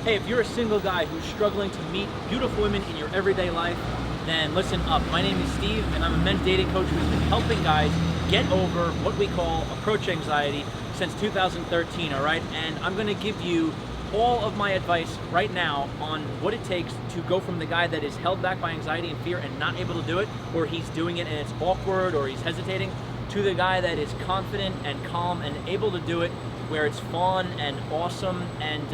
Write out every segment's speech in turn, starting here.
Hey, if you're a single guy who's struggling to meet beautiful women in your everyday life, then listen up. My name is Steve, and I'm a men's dating coach who's been helping guys get over what we call approach anxiety since 2013, all right? And I'm gonna give you all of my advice right now on what it takes to go from the guy that is held back by anxiety and fear and not able to do it, or he's doing it and it's awkward, or he's hesitating, to the guy that is confident and calm and able to do it, where it's fun and awesome, and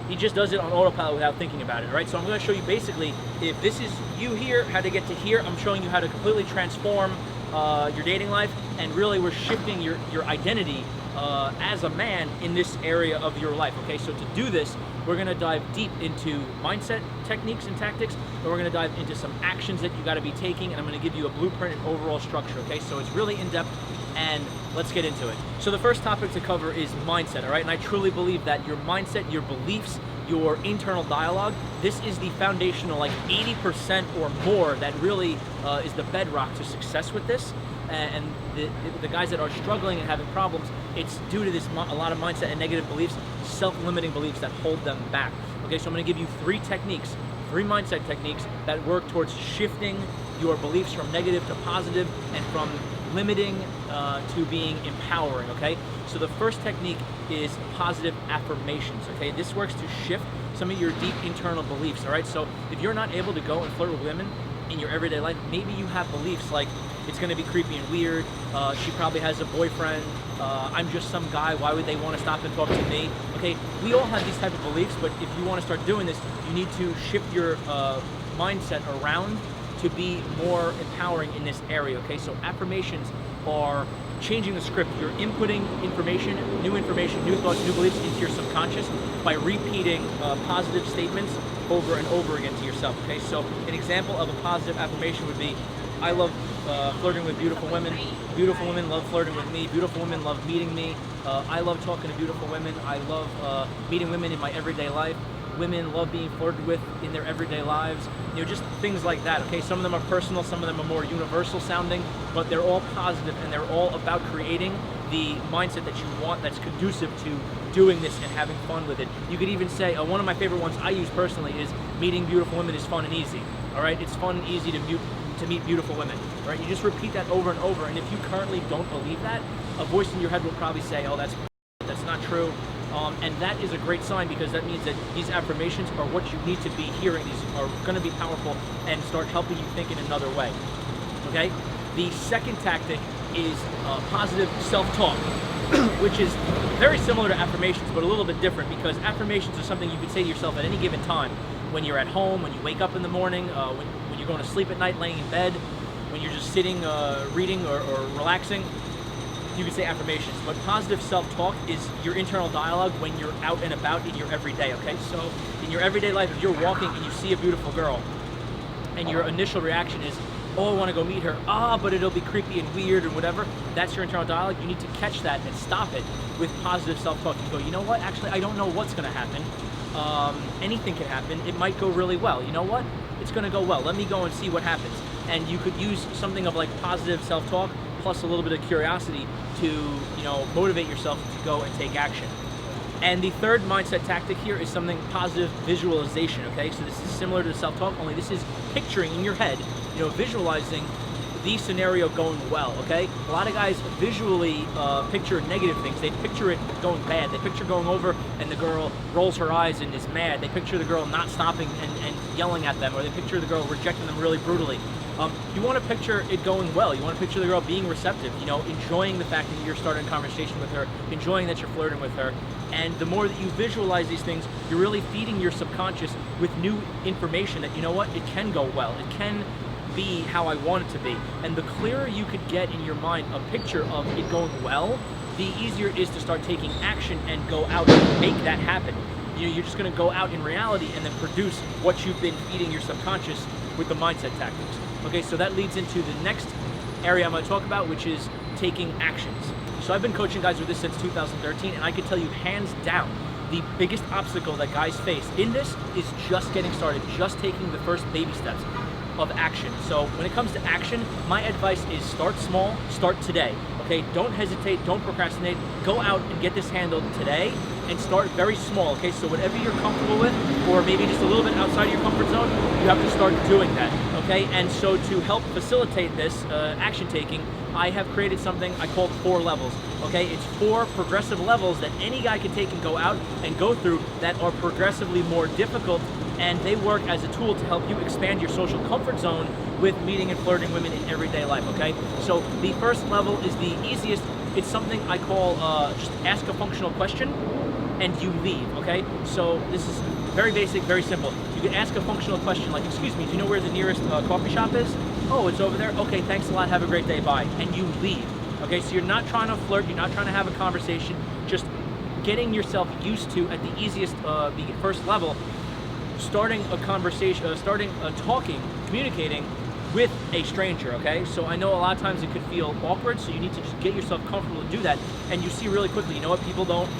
he just does it on autopilot without thinking about it, right? So I'm going to show you basically, if this is you here, how to get to here. I'm showing you how to completely transform your dating life, and really we're shifting your identity as a man in this area of your life, okay? So to do this, we're going to dive deep into mindset techniques and tactics, and we're going to dive into some actions that you got to be taking, and I'm going to give you a blueprint and overall structure, okay? So it's really in-depth, and let's get into it. So the first topic to cover is mindset, all right? And I truly believe that your mindset, your beliefs, your internal dialogue, this is the foundational, like 80% or more that really is the bedrock to success with this. And the guys that are struggling and having problems, it's due to this a lot of mindset and negative beliefs, self-limiting beliefs that hold them back. Okay, so I'm going to give you three mindset techniques that work towards shifting your beliefs from negative to positive, and from limiting to being empowering, okay? So the first technique is positive affirmations, okay? This works to shift some of your deep internal beliefs, all right? So if you're not able to go and flirt with women in your everyday life, maybe you have beliefs like, it's gonna be creepy and weird, she probably has a boyfriend, I'm just some guy, why would they wanna stop and talk to me? Okay, we all have these type of beliefs, but if you wanna start doing this, you need to shift your mindset around to be more empowering in this area, okay? So affirmations are changing the script. You're inputting information, new thoughts, new beliefs into your subconscious by repeating positive statements over and over again to yourself, okay? So an example of a positive affirmation would be, I love flirting with beautiful women. Beautiful women love flirting with me. Beautiful women love meeting me. I love talking to beautiful women. I love meeting women in my everyday life. Women love being flirted with in their everyday lives. You know, just things like that, okay? Some of them are personal, some of them are more universal sounding, but they're all positive, and they're all about creating the mindset that you want, that's conducive to doing this and having fun with it. You could even say, one of my favorite ones I use personally is, meeting beautiful women is fun and easy, all right? It's fun and easy to meet beautiful women, right? You just repeat that over and over, and if you currently don't believe that, a voice in your head will probably say, oh, that's not true. And that is a great sign, because that means that these affirmations are what you need to be hearing. These are going to be powerful and start helping you think in another way, okay? The second tactic is positive self-talk, which is very similar to affirmations, but a little bit different, because affirmations are something you can say to yourself at any given time. When you're at home, when you wake up in the morning, when you're going to sleep at night, laying in bed, when you're just sitting, reading or relaxing, you can say affirmations. But positive self-talk is your internal dialogue when you're out and about in your everyday, okay? So in your everyday life, if you're walking and you see a beautiful girl, and your initial reaction is, oh, I want to go meet her, but it'll be creepy and weird and whatever, that's your internal dialogue. You need to catch that and stop it with positive self-talk. You go, you know what, actually, I don't know what's going to happen. Anything can happen. It might go really well. You know what? It's going to go well. Let me go and see what happens. And you could use something of like positive self-talk plus a little bit of curiosity to, you know, motivate yourself to go and take action. And the third mindset tactic here is something positive visualization, okay? So this is similar to self-talk, only this is picturing in your head, you know, visualizing the scenario going well, okay? A lot of guys visually picture negative things. They picture it going bad. They picture going over and the girl rolls her eyes and is mad. They picture the girl not stopping and yelling at them, or they picture the girl rejecting them really brutally. You want to picture it going well. You want to picture the girl being receptive, you know, enjoying the fact that you're starting a conversation with her, enjoying that you're flirting with her. And the more that you visualize these things, you're really feeding your subconscious with new information that, you know what, it can go well. It can be how I want it to be. And the clearer you could get in your mind a picture of it going well, the easier it is to start taking action and go out and make that happen. You know, you're just going to go out in reality and then produce what you've been feeding your subconscious with the mindset tactics. Okay, so that leads into the next area I'm going to talk about, which is taking actions. So I've been coaching guys with this since 2013, and I can tell you hands down, the biggest obstacle that guys face in this is just getting started, just taking the first baby steps of action. So when it comes to action, my advice is start small, start today. Okay, okay? Don't hesitate, don't procrastinate. Go out and get this handled today and start very small, okay? So whatever you're comfortable with, or maybe just a little bit outside of your comfort zone, you have to start doing that, okay? And so to help facilitate this action taking, I have created something I call 4 levels, okay? It's 4 progressive levels that any guy can take and go out and go through that are progressively more difficult, and they work as a tool to help you expand your social comfort zone with meeting and flirting women in everyday life, okay? So the first level is the easiest. It's something I call just ask a functional question and you leave, okay? So this is very basic, very simple. You can ask a functional question like, excuse me, do you know where the nearest coffee shop is? Oh, it's over there? Okay, thanks a lot, have a great day, bye. And you leave, okay? So you're not trying to flirt, you're not trying to have a conversation, just getting yourself used to, at the easiest, the first level, starting a conversation, talking, communicating with a stranger, okay? So I know a lot of times it could feel awkward, so you need to just get yourself comfortable to do that, and you see really quickly, you know what, people don't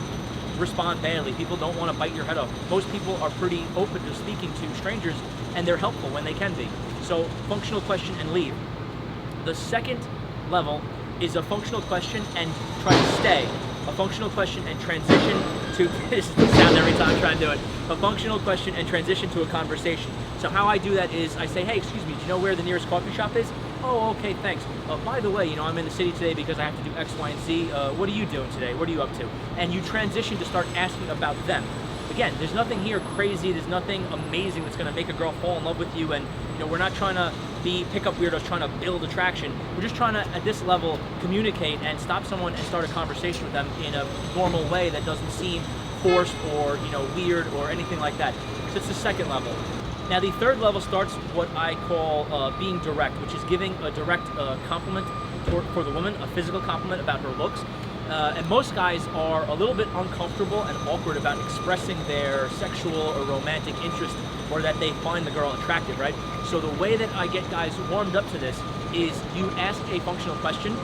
respond badly, people don't want to bite your head off. Most people are pretty open to speaking to strangers, and they're helpful when they can be. So functional question and leave. The second level is a functional question and try to stay. A functional question and transition to, this is the sound every time I try to do it, a functional question and transition to a conversation. So how I do that is I say, hey, excuse me, do you know where the nearest coffee shop is? Oh, okay, thanks. By the way, you know, I'm in the city today because I have to do X, Y, and Z. What are you doing today? What are you up to? And you transition to start asking about them. Again, there's nothing here crazy, there's nothing amazing that's gonna make a girl fall in love with you, and you know, we're not trying to be pickup weirdos trying to build attraction. We're just trying to, at this level, communicate and stop someone and start a conversation with them in a normal way that doesn't seem forced or, you know, weird or anything like that. So it's the second level. Now the third level starts what I call being direct, which is giving a direct compliment for the woman, a physical compliment about her looks. And most guys are a little bit uncomfortable and awkward about expressing their sexual or romantic interest, or that they find the girl attractive, right? So the way that I get guys warmed up to this is you ask a functional question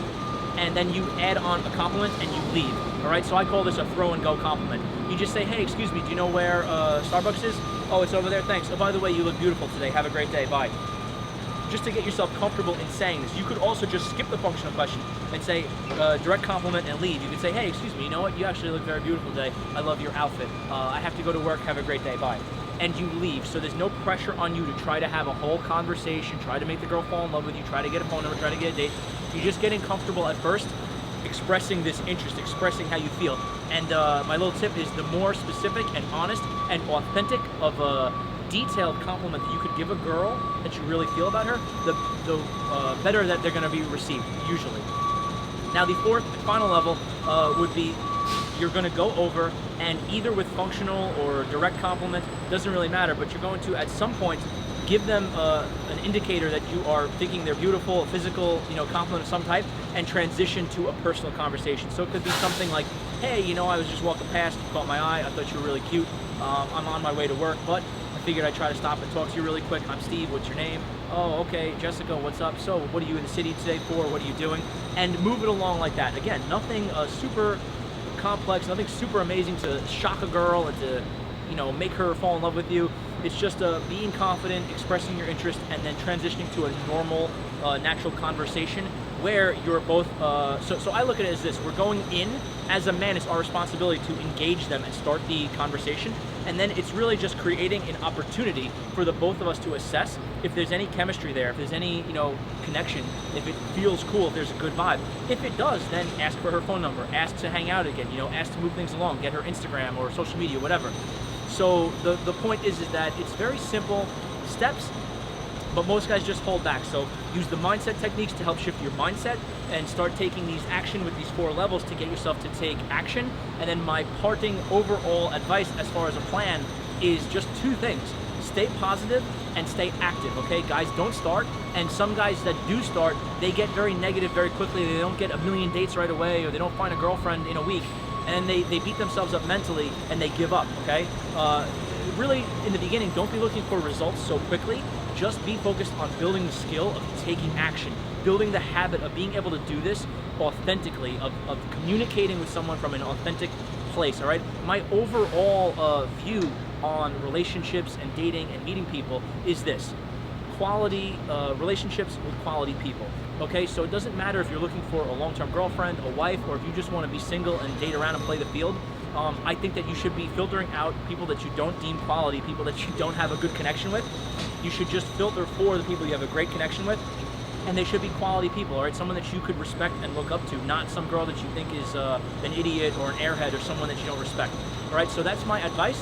and then you add on a compliment and you leave, all right? So I call this a throw and go compliment. You just say, hey, excuse me, do you know where Starbucks is? Oh, it's over there, thanks. Oh, by the way, you look beautiful today, have a great day, bye. Just to get yourself comfortable in saying this. You could also just skip the functional question and say direct compliment and leave. You could say, hey, excuse me, you know what? You actually look very beautiful today. I love your outfit. I have to go to work. Have a great day. Bye. And you leave. So there's no pressure on you to try to have a whole conversation, try to make the girl fall in love with you, try to get a phone number, try to get a date. You're just getting comfortable at first, expressing this interest, expressing how you feel. And my little tip is the more specific and honest and authentic of a detailed compliment that you could give a girl that you really feel about her, the better that they're going to be received, usually. Now the fourth and final level would be you're going to go over and either with functional or direct compliment, doesn't really matter, but you're going to at some point give them an indicator that you are thinking they're beautiful, a physical, you know, compliment of some type, and transition to a personal conversation. So it could be something like, hey, you know, I was just walking past, you caught my eye, I thought you were really cute, I'm on my way to work, but I figured I'd try to stop and talk to you really quick. I'm Steve, what's your name? Oh, okay, Jessica, what's up? So, what are you in the city today for? What are you doing? And move it along like that. Again, nothing super complex, nothing super amazing to shock a girl and to, you know, make her fall in love with you. It's just being confident, expressing your interest, and then transitioning to a normal, natural conversation where you're both, so I look at it as this, we're going in, as a man, it's our responsibility to engage them and start the conversation, and then it's really just creating an opportunity for the both of us to assess if there's any chemistry there, if there's any, you know, connection, if it feels cool, if there's a good vibe. If it does, then ask for her phone number, ask to hang out again, you know, ask to move things along, get her Instagram or social media, whatever. So the point is that it's very simple steps, but most guys just hold back. So use the mindset techniques to help shift your mindset and start taking these action with these 4 levels to get yourself to take action. And then my parting overall advice as far as a plan is just 2 things. Stay positive and stay active, okay? Guys don't start, and some guys that do start, they get very negative very quickly. They don't get a million dates right away, or they don't find a girlfriend in a week, and then they beat themselves up mentally and they give up, okay? Really, in the beginning, don't be looking for results so quickly. Just be focused on building the skill of taking action, building the habit of being able to do this authentically, of communicating with someone from an authentic place, all right? My overall view on relationships and dating and meeting people is this: quality relationships with quality people. Okay, so it doesn't matter if you're looking for a long-term girlfriend, a wife, or if you just want to be single and date around and play the field. I think that you should be filtering out people that you don't deem quality, people that you don't have a good connection with. You should just filter for the people you have a great connection with, and they should be quality people, all right? Someone that you could respect and look up to, not some girl that you think is an idiot or an airhead or someone that you don't respect, all right? So that's my advice.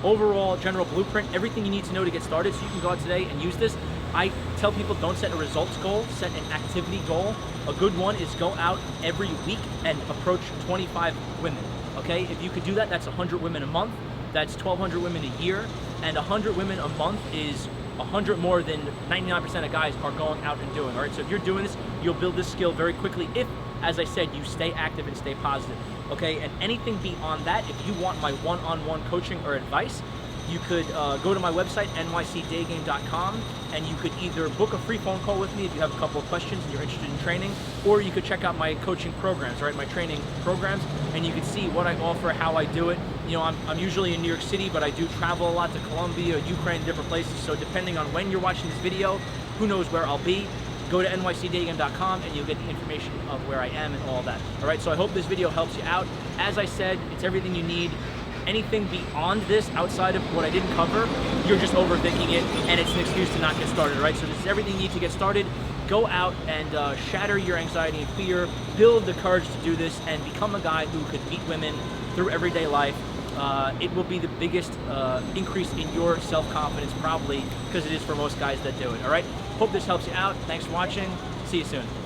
Overall general blueprint, everything you need to know to get started, so you can go out today and use this. I tell people, don't set a results goal, set an activity goal. A good one is go out every week and approach 25 women, okay? If you could do that, that's 100 women a month, that's 1,200 women a year, and 100 women a month is 100 more than 99% of guys are going out and doing, all right? So if you're doing this, you'll build this skill very quickly if, as I said, you stay active and stay positive, okay? And anything beyond that, if you want my one-on-one coaching or advice, you could go to my website, nycdaygame.com, and you could either book a free phone call with me if you have a couple of questions and you're interested in training, or you could check out my coaching programs, right? My training programs, and you can see what I offer, how I do it. You know, I'm usually in New York City, but I do travel a lot to Colombia, Ukraine, different places. So depending on when you're watching this video, who knows where I'll be. Go to nycdaygame.com and you'll get the information of where I am and all that. All right, so I hope this video helps you out. As I said, it's everything you need. Anything beyond this, outside of what I didn't cover, you're just overthinking it, and it's an excuse to not get started, right? So this is everything you need to get started. Go out and shatter your anxiety and fear, build the courage to do this, and become a guy who could meet women through everyday life. It will be the biggest increase in your self-confidence, probably, because it is for most guys that do it, all right? Hope this helps you out. Thanks for watching. See you soon.